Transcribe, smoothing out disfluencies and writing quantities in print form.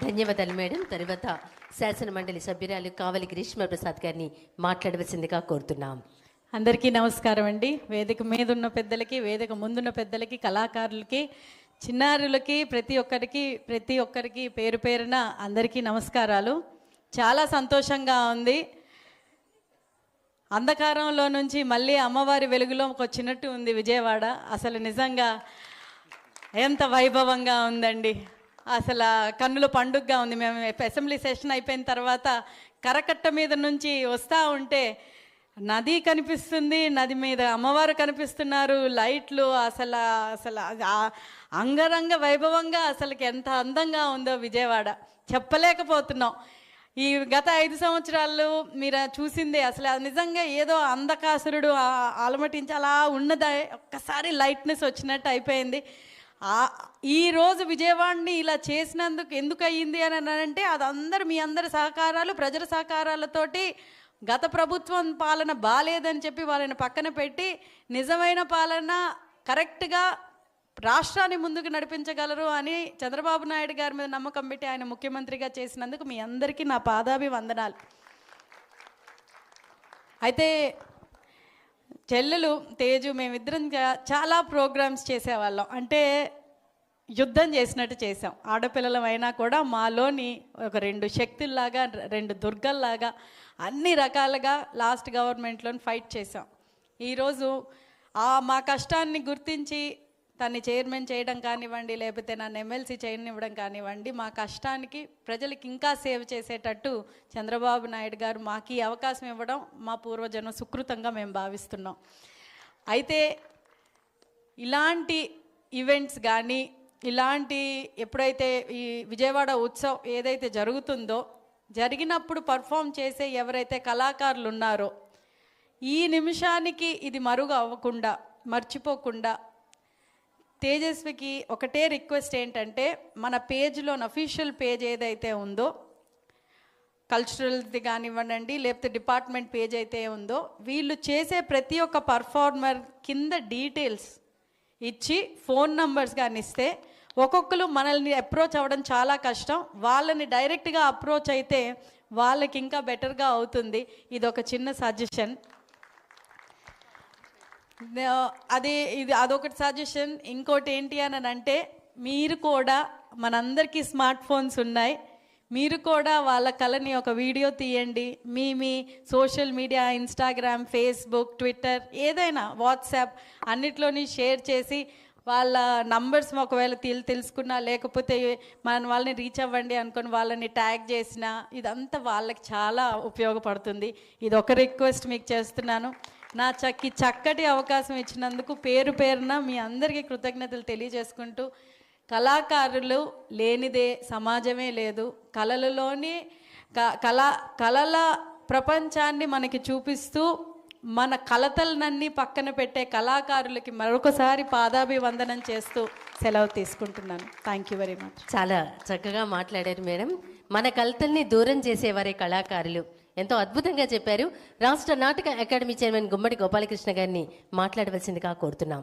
ధన్యవాదాలు మేడం. తర్వాత శాసన మండలి సభ్యురాలు కావలి గ్రీష్మ ప్రసాద్ గారిని మాట్లాడవలసిందిగా కోరుతున్నాం. అందరికీ నమస్కారం అండి. వేదిక మీద ఉన్న పెద్దలకి, వేదిక ముందున్న పెద్దలకి, కళాకారులకి, చిన్నారులకి, ప్రతి ఒక్కరికి పేరు పేరున అందరికీ నమస్కారాలు. చాలా సంతోషంగా ఉంది. అంధకారంలో నుంచి మళ్ళీ అమ్మవారి వెలుగులోకి వచ్చినట్టు ఉంది విజయవాడ. అసలు నిజంగా ఎంత వైభవంగా ఉందండి. అసలు కన్నుల పండుగగా ఉంది. మేము అసెంబ్లీ సెషన్ అయిపోయిన తర్వాత కరకట్ట మీద నుంచి వస్తూ ఉంటే నది కనిపిస్తుంది, నది మీద అమ్మవారు కనిపిస్తున్నారు, లైట్లు, అసలు అంగరంగ వైభవంగా అసలుకి ఎంత అందంగా ఉందో విజయవాడ చెప్పలేకపోతున్నాం. ఈ గత 5 సంవత్సరాలు మీరు చూసిందే. అసలు నిజంగా ఏదో అంధకాసురుడు అలమటించి అలా ఉన్నది ఒక్కసారి లైట్నెస్ వచ్చినట్టు అయిపోయింది. ఈరోజు విజయవాడని ఇలా చేసినందుకు ఎందుకు అయ్యింది అని అంటే అది మీ అందరి సహకారాలు, ప్రజల సహకారాలతోటి. గత ప్రభుత్వం పాలన బాలేదని చెప్పి వాళ్ళని పక్కన పెట్టి నిజమైన పాలన కరెక్ట్గా రాష్ట్రాన్ని ముందుకు నడిపించగలరు అని చంద్రబాబు నాయుడు గారి మీద నమ్మకం పెట్టి ఆయన ముఖ్యమంత్రిగా చేసినందుకు మీ అందరికీ నా పాదాభివందనాలు. అయితే చెల్లెలు తేజు మేమిద్దరం చాలా ప్రోగ్రామ్స్ చేసేవాళ్ళం. అంటే యుద్ధం చేసినట్టు చేసాం. ఆడపిల్లలమైనా కూడా మాలోని ఒక 2 శక్తుల్లాగా, 2 దుర్గల్లాగా అన్ని రకాలుగా లాస్ట్ గవర్నమెంట్లో ఫైట్ చేసాం. ఈరోజు మా కష్టాన్ని గుర్తించి తన్ని చైర్మన్ చేయడం కానివ్వండి, లేకపోతే నన్ను ఎమ్మెల్సీ చేయనివ్వడం కానివ్వండి, మా కష్టానికి ప్రజలకి ఇంకా సేవ్ చేసేటట్టు చంద్రబాబు నాయుడు గారు మాకు ఈ అవకాశం ఇవ్వడం మా పూర్వజన్మ సుకృతంగా మేము భావిస్తున్నాం. అయితే ఇలాంటి ఈవెంట్స్ కానీ, ఇలాంటి ఎప్పుడైతే ఈ విజయవాడ ఉత్సవం ఏదైతే జరుగుతుందో, జరిగినప్పుడు పర్ఫామ్ చేసే ఎవరైతే కళాకారులు ఉన్నారో ఈ నిమిషానికి ఇది మరుగు అవ్వకుండా, మర్చిపోకుండా తేజస్వికి ఒకటే రిక్వెస్ట్ ఏంటంటే, మన పేజ్లో అఫీషియల్ పేజ్ ఏదైతే ఉందో, కల్చరల్ది కానివ్వండి, లేకపోతే డిపార్ట్మెంట్ పేజ్ అయితే ఉందో, వీళ్ళు చేసే ప్రతి ఒక్క పర్ఫార్మర్ కింద డీటెయిల్స్ ఇచ్చి ఫోన్ నంబర్స్ కానీ ఇస్తే ఒక్కొక్కరు మనల్ని అప్రోచ్ అవ్వడం చాలా కష్టం. వాళ్ళని డైరెక్ట్గా అప్రోచ్ అయితే వాళ్ళకి ఇంకా బెటర్గా అవుతుంది. ఇది ఒక చిన్న సజెషన్. అదొకటి సజెషన్. ఇంకోటి ఏంటి అని అంటే, మీరు కూడా, మనందరికీ స్మార్ట్ ఫోన్స్ ఉన్నాయి, మీరు కూడా వాళ్ళ కళని ఒక వీడియో తీయండి. మీ social media, Instagram, Facebook, Twitter, ఏదైనా వాట్సాప్ అన్నిట్లోని షేర్ చేసి వాళ్ళ నంబర్స్ ఒకవేళ తెలుసుకున్నా, లేకపోతే వాళ్ళని రీచ్ అవ్వండి అనుకొని వాళ్ళని ట్యాగ్ చేసిన, ఇదంతా వాళ్ళకి చాలా ఉపయోగపడుతుంది. ఇది ఒక రిక్వెస్ట్ మీకు చేస్తున్నాను. నా చక్కటి అవకాశం ఇచ్చినందుకు పేరు పేరున మీ అందరికీ కృతజ్ఞతలు తెలియజేసుకుంటూ, కళాకారులు లేనిదే సమాజమే లేదు. కళలలోని కళల ప్రపంచాన్ని మనకి చూపిస్తూ మన కలతలనన్నీ పక్కన పెట్టే కళాకారులకి మరొకసారి పాదాభివందనం చేస్తూ సెలవు తీసుకుంటున్నాను. Thank you very much. చాలా చక్కగా మాట్లాడారు మేడం. మన కలతల్ని దూరం చేసేవారే కళాకారులు. ఎంతో అద్భుతంగా చెప్పారు. రాష్ట్ర నాటక అకాడమీ చైర్మన్ గుమ్మడి గోపాలకృష్ణ గారిని మాట్లాడవలసిందిగా కోరుతున్నాం.